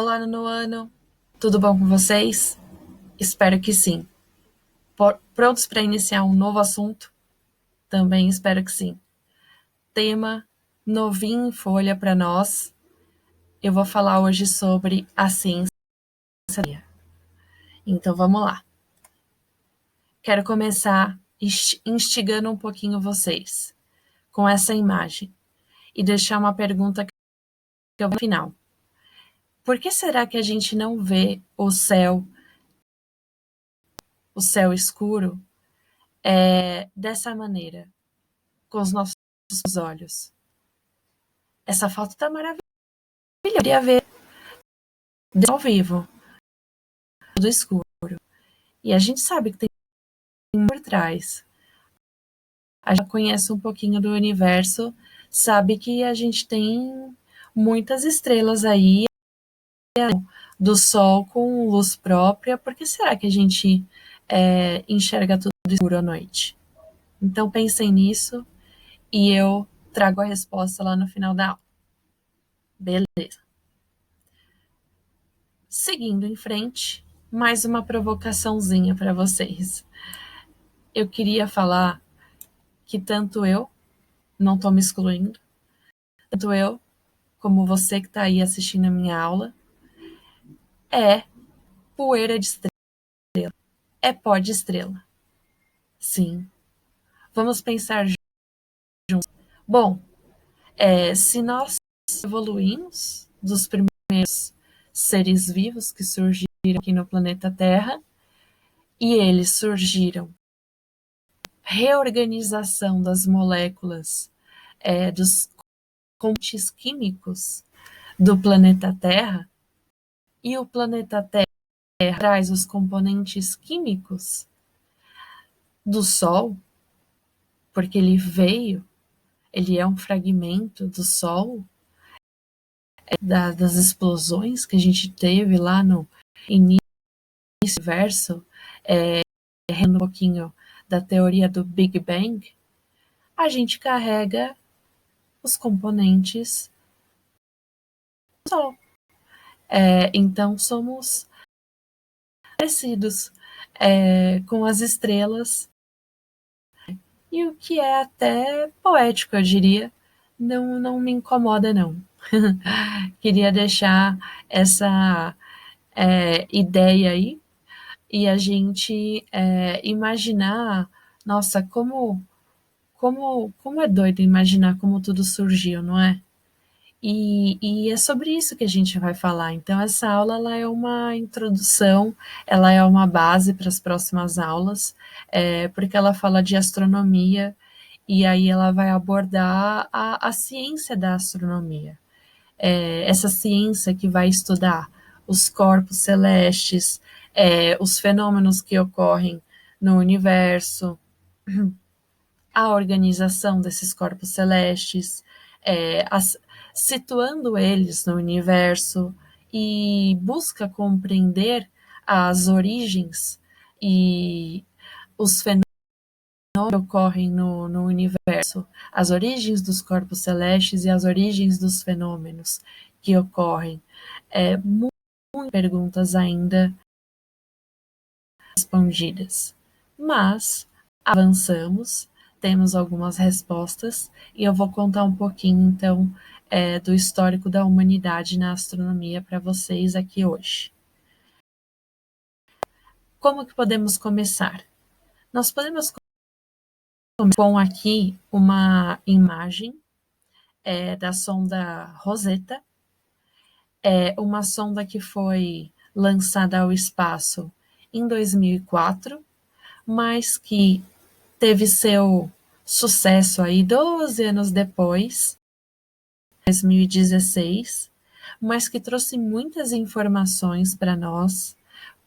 Olá, nono ano. Tudo bom com vocês? Espero que sim. Prontos para iniciar um novo assunto? Também espero que sim. Tema novinho em folha para nós. Eu vou falar hoje sobre a ciência. Então vamos lá. Quero começar instigando um pouquinho vocês com essa imagem e deixar uma pergunta que eu vou no final. Por que será que a gente não vê o céu escuro, dessa maneira, com os nossos olhos? Essa foto tá maravilhosa. Eu queria ver ao vivo, tudo escuro. E a gente sabe que tem por trás. A gente conhece um pouquinho do universo, sabe que a gente tem muitas estrelas aí, do Sol com luz própria. Por que será que a gente enxerga tudo escuro à noite? Então pensem nisso e eu trago a resposta lá no final da aula. Beleza. Seguindo em frente, mais uma provocaçãozinha para vocês. Eu queria falar que tanto eu, não estou me excluindo, tanto eu como você que está aí assistindo a minha aula, é poeira de estrela, é pó de estrela. Sim, vamos pensar juntos. Bom, se nós evoluímos dos primeiros seres vivos que surgiram aqui no planeta Terra, e eles surgiram reorganização das moléculas, dos componentes químicos do planeta Terra, e o planeta Terra traz os componentes químicos do Sol, porque ele é um fragmento do Sol, das explosões que a gente teve lá no início do universo, um pouquinho da teoria do Big Bang. A gente carrega os componentes do Sol. Então somos parecidos com as estrelas, e o que é até poético, eu diria, não me incomoda não. Queria deixar essa ideia aí e a gente imaginar, nossa, como é doido imaginar como tudo surgiu, não é? E é sobre isso que a gente vai falar. Então, essa aula ela é uma introdução, ela é uma base para as próximas aulas, porque ela fala de astronomia, e aí ela vai abordar a ciência da astronomia. Essa ciência que vai estudar os corpos celestes, os fenômenos que ocorrem no universo, a organização desses corpos celestes, situando eles no universo, e busca compreender as origens e os fenômenos que ocorrem no universo, as origens dos corpos celestes e as origens dos fenômenos que ocorrem. Muitas perguntas ainda respondidas, mas avançamos, temos algumas respostas, e eu vou contar um pouquinho, então, do histórico da humanidade na astronomia para vocês aqui hoje. Como que podemos começar? Nós podemos começar com aqui uma imagem da sonda Rosetta, uma sonda que foi lançada ao espaço em 2004, mas que teve seu sucesso aí 12 anos depois, 2016, mas que trouxe muitas informações para nós,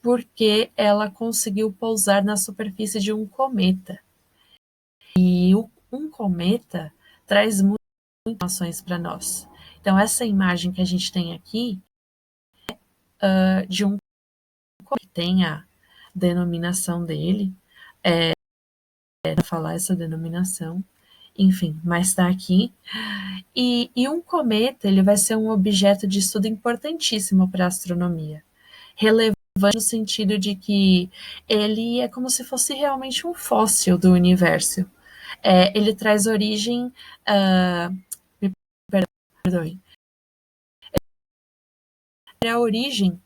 porque ela conseguiu pousar na superfície de um cometa. E um cometa traz muitas informações para nós. Então, essa imagem que a gente tem aqui de um cometa que tem a denominação dele, falar essa denominação, enfim, mas está aqui. E um cometa, ele vai ser um objeto de estudo importantíssimo para a astronomia, relevante no sentido de que ele é como se fosse realmente um fóssil do universo. Ele traz origem, me perdoe, é a origem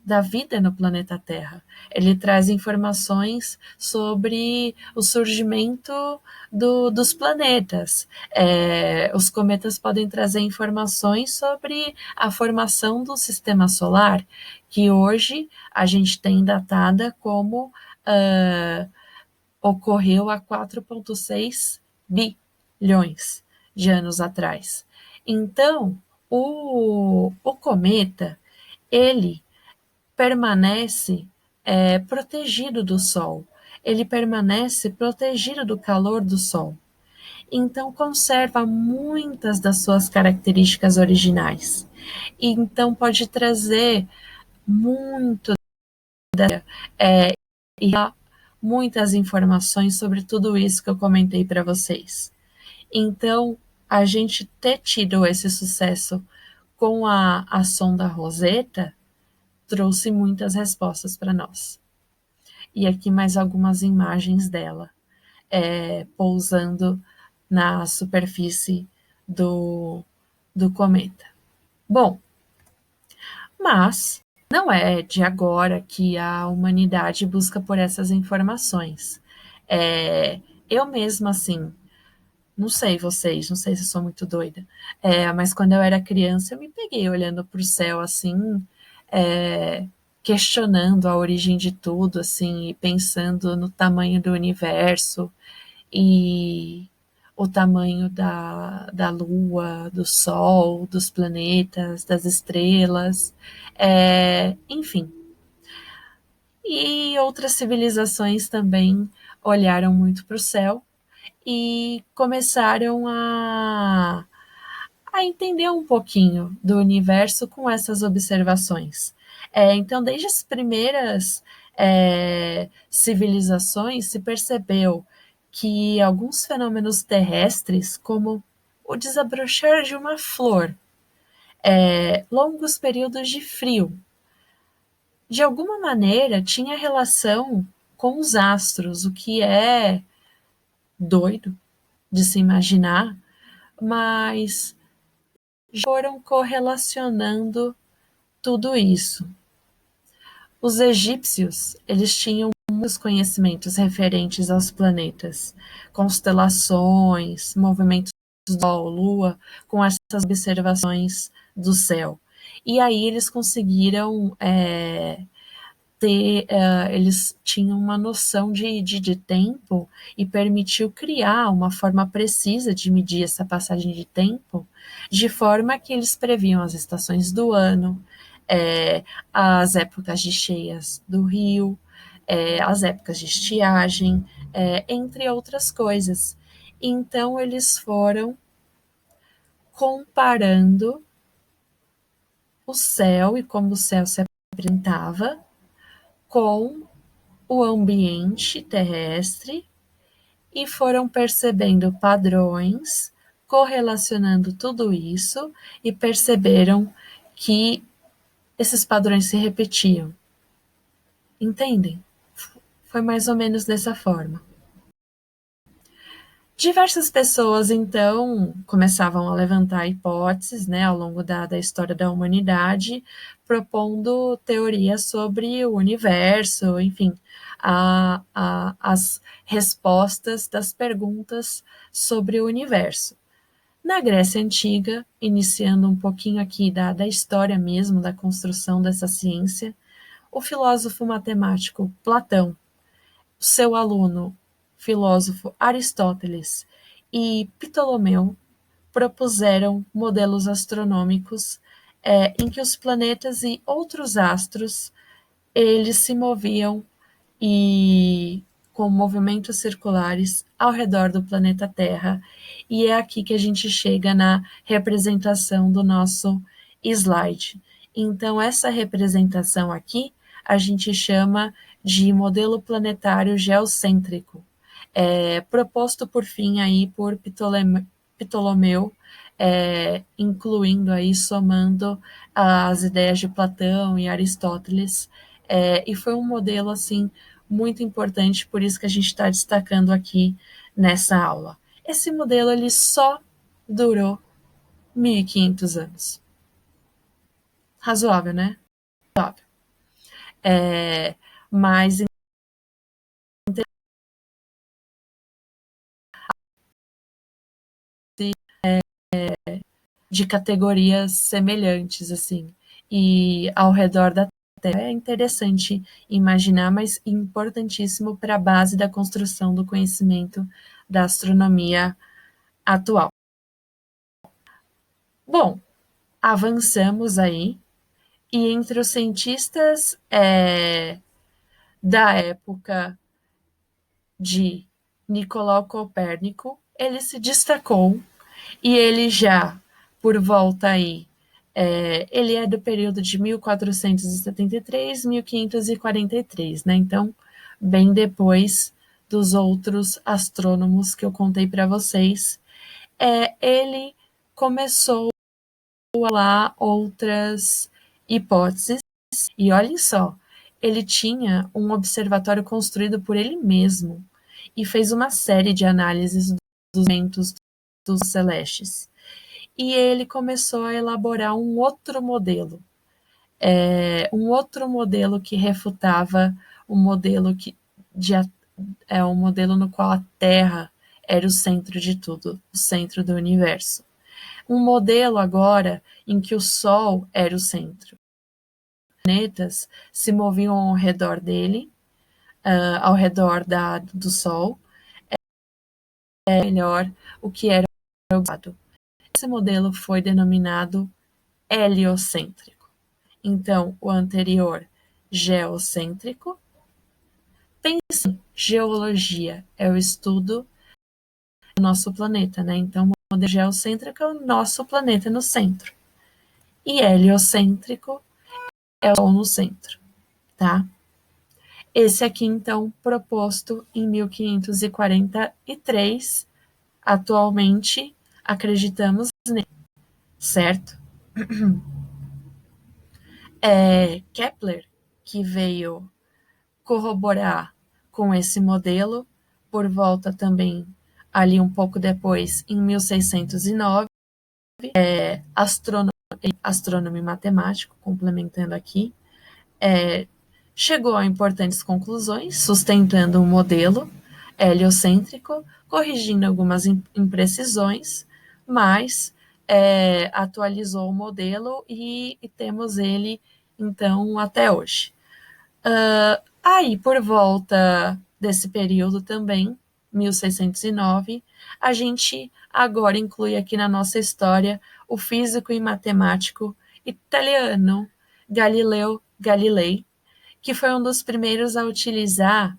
da vida no planeta Terra. Ele traz informações sobre o surgimento dos planetas. Os cometas podem trazer informações sobre a formação do sistema solar, que hoje a gente tem datada como ocorreu há 4,6 bilhões de anos atrás. Então, o cometa, ele permanece protegido do Sol, ele permanece protegido do calor do Sol. Então, conserva muitas das suas características originais. Então, pode trazer muito e muitas informações sobre tudo isso que eu comentei para vocês. Então, a gente ter tido esse sucesso com a sonda Rosetta trouxe muitas respostas para nós. E aqui mais algumas imagens dela pousando na superfície do cometa. Bom, mas não é de agora que a humanidade busca por essas informações. Eu mesma, assim, não sei vocês, não sei se eu sou muito doida, mas quando eu era criança eu me peguei olhando para o céu assim, questionando a origem de tudo, assim, e pensando no tamanho do universo e o tamanho da Lua, do Sol, dos planetas, das estrelas, enfim. E outras civilizações também olharam muito para o céu e começaram a entender um pouquinho do universo com essas observações. Então, desde as primeiras civilizações, se percebeu que alguns fenômenos terrestres, como o desabrochar de uma flor, longos períodos de frio, de alguma maneira tinha relação com os astros, o que é doido de se imaginar, mas foram correlacionando tudo isso. Os egípcios, eles tinham muitos conhecimentos referentes aos planetas, constelações, movimentos do Sol, Lua, com essas observações do céu. E aí eles conseguiram eles tinham uma noção de tempo e permitiu criar uma forma precisa de medir essa passagem de tempo, de forma que eles previam as estações do ano, as épocas de cheias do rio, as épocas de estiagem, entre outras coisas. Então, eles foram comparando o céu e como o céu se apresentava com o ambiente terrestre e foram percebendo padrões, correlacionando tudo isso e perceberam que esses padrões se repetiam. Entendem? Foi mais ou menos dessa forma. Diversas pessoas, então, começavam a levantar hipóteses, né, ao longo da história da humanidade, propondo teorias sobre o universo, enfim, as respostas das perguntas sobre o universo. Na Grécia Antiga, iniciando um pouquinho aqui da história mesmo, da construção dessa ciência, o filósofo matemático Platão, seu aluno, filósofo Aristóteles e Ptolomeu propuseram modelos astronômicos em que os planetas e outros astros eles se moviam e com movimentos circulares ao redor do planeta Terra. E é aqui que a gente chega na representação do nosso slide. Então, essa representação aqui a gente chama de modelo planetário geocêntrico. proposto por fim aí por Ptolomeu, incluindo aí, somando as ideias de Platão e Aristóteles, e foi um modelo assim muito importante, por isso que a gente está destacando aqui nessa aula. Esse modelo ele só durou 1.500 anos. Razoável, né? Razoável. Mas de categorias semelhantes, assim. E ao redor da Terra é interessante imaginar, mas importantíssimo para a base da construção do conhecimento da astronomia atual. Bom, avançamos aí, e entre os cientistas da época de Nicolau Copérnico, ele se destacou e ele já, por volta aí, ele é do período de 1473, 1543, né? Então, bem depois dos outros astrônomos que eu contei para vocês, ele começou a lá outras hipóteses, e olhem só, ele tinha um observatório construído por ele mesmo e fez uma série de análises dos eventos dos celestes. E ele começou a elaborar um outro modelo, que refutava o modelo um modelo no qual a Terra era o centro de tudo, o centro do universo. Um modelo agora em que o Sol era o centro. Os planetas se moviam ao redor dele, ao redor do Sol, melhor o que era observado. Esse modelo foi denominado heliocêntrico. Então, o anterior, geocêntrico. Pense em geologia, é o estudo do nosso planeta, né? Então, o modelo geocêntrico é o nosso planeta no centro. E heliocêntrico é o Sol no centro, tá? Esse aqui, então, proposto em 1543, atualmente acreditamos nele, certo? Kepler, que veio corroborar com esse modelo, por volta também, ali um pouco depois, em 1609, astrônomo e matemático, complementando aqui, chegou a importantes conclusões, sustentando um modelo heliocêntrico, corrigindo algumas imprecisões, mas atualizou o modelo e temos ele, então, até hoje. Aí, por volta desse período também, 1609, a gente agora inclui aqui na nossa história o físico e matemático italiano Galileu Galilei, que foi um dos primeiros a utilizar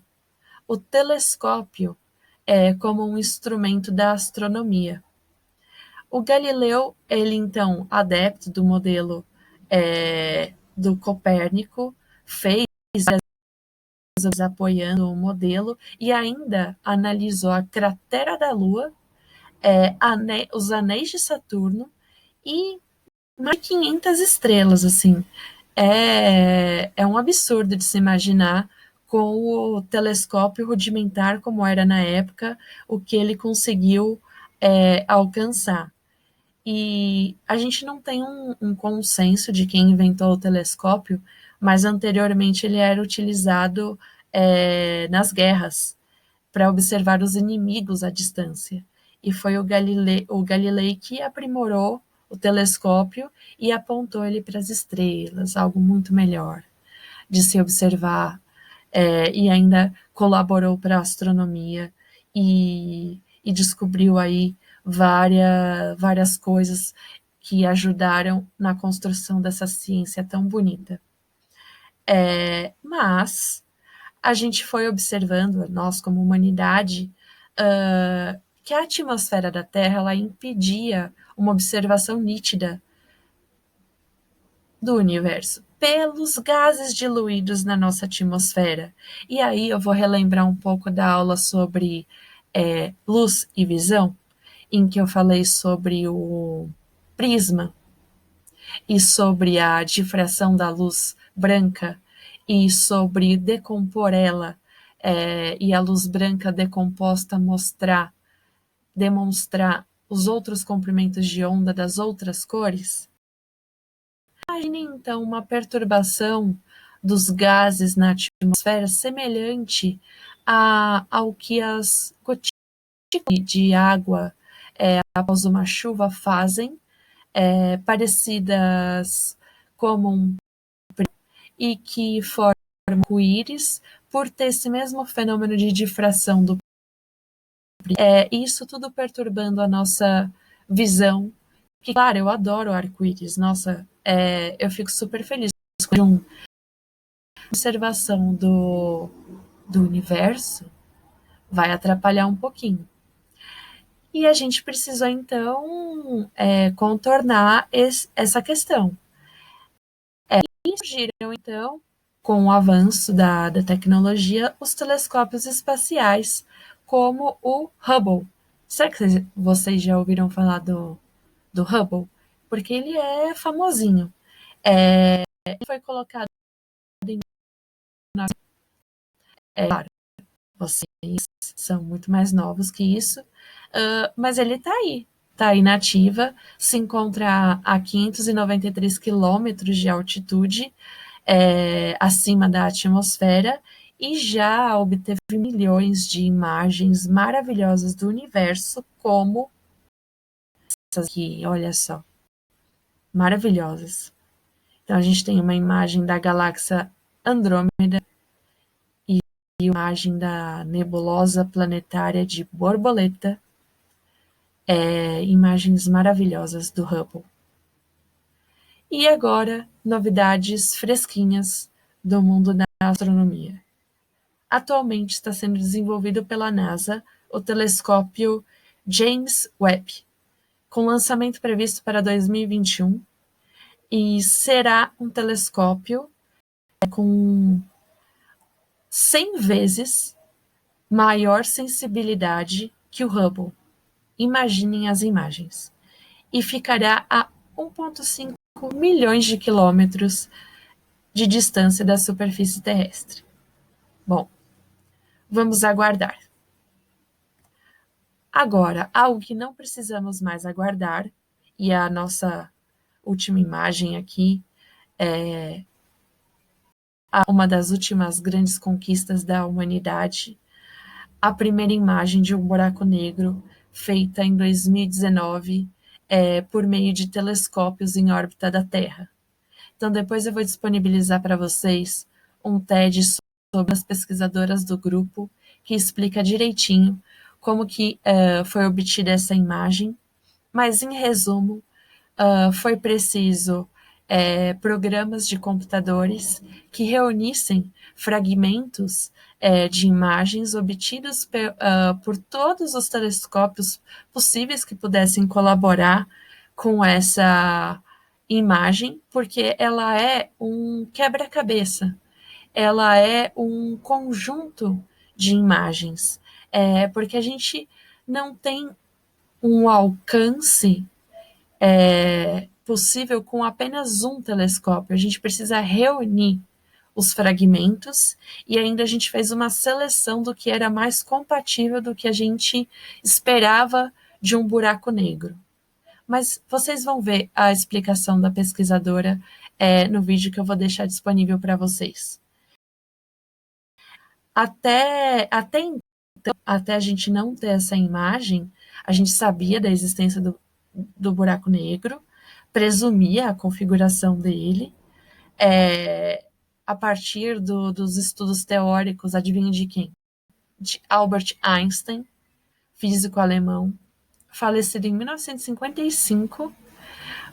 o telescópio como um instrumento da astronomia. O Galileu, ele então, adepto do modelo do Copérnico, fez apoiando o modelo e ainda analisou a cratera da Lua, os anéis de Saturno e mais de 500 estrelas, assim. É um absurdo de se imaginar com o telescópio rudimentar como era na época, o que ele conseguiu alcançar. E a gente não tem um consenso de quem inventou o telescópio, mas anteriormente ele era utilizado nas guerras para observar os inimigos à distância. E foi o Galilei que aprimorou o telescópio e apontou ele para as estrelas, algo muito melhor de se observar, e ainda colaborou para a astronomia e descobriu aí várias coisas que ajudaram na construção dessa ciência tão bonita. Mas a gente foi observando, nós como humanidade, que a atmosfera da Terra ela impedia uma observação nítida do universo pelos gases diluídos na nossa atmosfera. E aí eu vou relembrar um pouco da aula sobre Luz e Visão, em que eu falei sobre o prisma e sobre a difração da luz branca e sobre decompor ela, e a luz branca decomposta demonstrar os outros comprimentos de onda das outras cores. Imagine então uma perturbação dos gases na atmosfera semelhante ao que as gotículas de água após uma chuva fazem, parecidas como e que formam arco-íris por ter esse mesmo fenômeno de difração do isso tudo perturbando a nossa visão. Que, claro, eu adoro arco-íris, nossa, eu fico super feliz com uma observação do universo, vai atrapalhar um pouquinho. E a gente precisou, então, contornar essa questão. E surgiram, então, com o avanço da tecnologia, os telescópios espaciais, como o Hubble. Será que vocês já ouviram falar do Hubble? Porque ele é famosinho. Ele foi colocado em... claro, vocês são muito mais novos que isso, mas ele está aí na ativa, se encontra a 593 quilômetros de altitude, acima da atmosfera, e já obteve milhões de imagens maravilhosas do universo, como essas aqui, olha só, maravilhosas. Então a gente tem uma imagem da galáxia Andrômeda e uma imagem da nebulosa planetária de Borboleta, imagens maravilhosas do Hubble. E agora, novidades fresquinhas do mundo da astronomia. Atualmente está sendo desenvolvido pela NASA o telescópio James Webb, com lançamento previsto para 2021, e será um telescópio com 100 vezes maior sensibilidade que o Hubble. Imaginem as imagens. E ficará a 1,5 milhões de quilômetros de distância da superfície terrestre. Bom, vamos aguardar. Agora, algo que não precisamos mais aguardar, e a nossa última imagem aqui é uma das últimas grandes conquistas da humanidade, a primeira imagem de um buraco negro feita em 2019 por meio de telescópios em órbita da Terra. Então, depois eu vou disponibilizar para vocês um TED sobre as pesquisadoras do grupo, que explica direitinho como que foi obtida essa imagem, mas, em resumo, foi preciso programas de computadores que reunissem fragmentos de imagens obtidos por todos os telescópios possíveis que pudessem colaborar com essa imagem, porque ela é um quebra-cabeça, ela é um conjunto de imagens, porque a gente não tem um alcance possível com apenas um telescópio. A gente precisa reunir os fragmentos e ainda a gente fez uma seleção do que era mais compatível do que a gente esperava de um buraco negro. Mas vocês vão ver a explicação da pesquisadora no vídeo que eu vou deixar disponível para vocês. Até então, até a gente não ter essa imagem, a gente sabia da existência do buraco negro, presumia a configuração dele, a partir dos estudos teóricos, adivinha de quem? De Albert Einstein, físico alemão, falecido em 1955,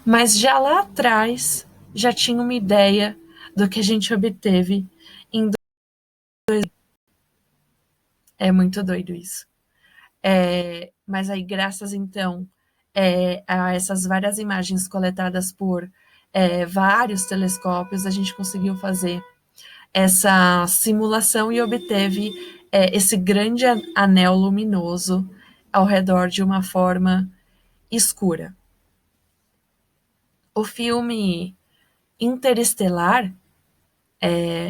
mas já lá atrás já tinha uma ideia do que a gente obteve em 2000. É muito doido isso. Mas aí, graças então a essas várias imagens coletadas por vários telescópios, a gente conseguiu fazer essa simulação e obteve esse grande anel luminoso ao redor de uma forma escura. O filme Interestelar,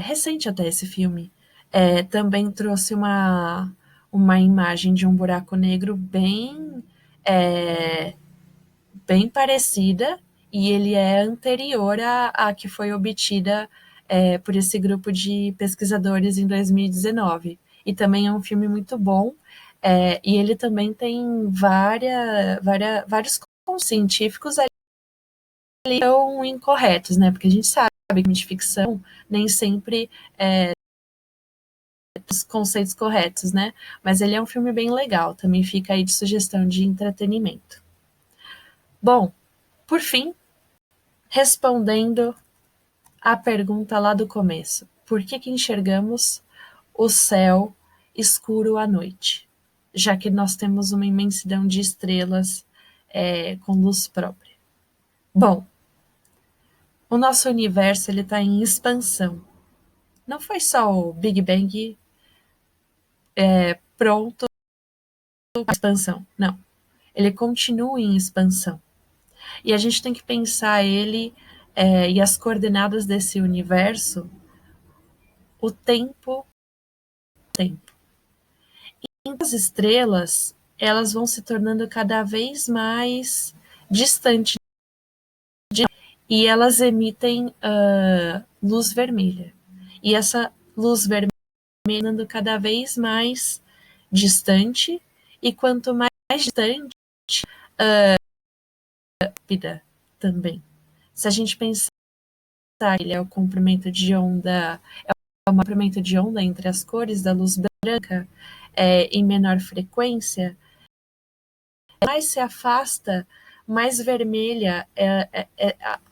recente até esse filme, também trouxe uma imagem de um buraco negro bem parecida, e ele é anterior à que foi obtida por esse grupo de pesquisadores em 2019. E também é um filme muito bom, e ele também tem vários científicos ali são incorretos, né? Porque a gente sabe que filme de ficção nem sempre os conceitos corretos, né? Mas ele é um filme bem legal, também fica aí de sugestão de entretenimento. Bom, por fim, respondendo a pergunta lá do começo, por que enxergamos o céu escuro à noite? Já que nós temos uma imensidão de estrelas com luz própria. Bom, o nosso universo está em expansão. Não foi só o Big Bang pronto para expansão, não. Ele continua em expansão. E a gente tem que pensar ele e as coordenadas desse universo o tempo. Então, as estrelas, elas vão se tornando cada vez mais distantes e elas emitem luz vermelha. E essa luz vermelha ficando cada vez mais distante, e quanto mais distante, rápida também. Se a gente pensar que ele é o comprimento de onda, é o comprimento de onda entre as cores da luz branca em menor frequência, mais se afasta, mais vermelha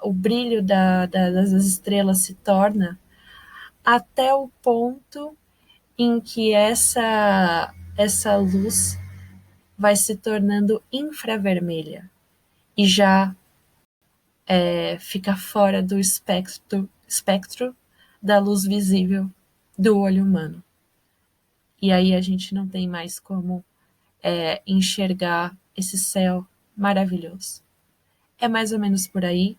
o brilho das estrelas se torna, até o ponto em que essa luz vai se tornando infravermelha e já fica fora do espectro da luz visível do olho humano. E aí a gente não tem mais como enxergar esse céu maravilhoso. É mais ou menos por aí,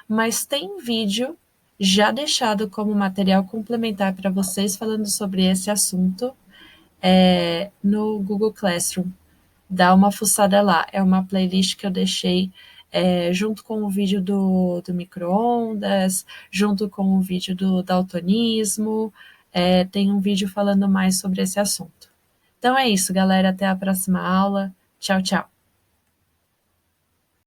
mas tem vídeo já deixado como material complementar para vocês falando sobre esse assunto no Google Classroom. Dá uma fuçada lá, é uma playlist que eu deixei junto com o vídeo do micro-ondas, junto com o vídeo do daltonismo, tem um vídeo falando mais sobre esse assunto. Então é isso, galera, até a próxima aula. Tchau, tchau.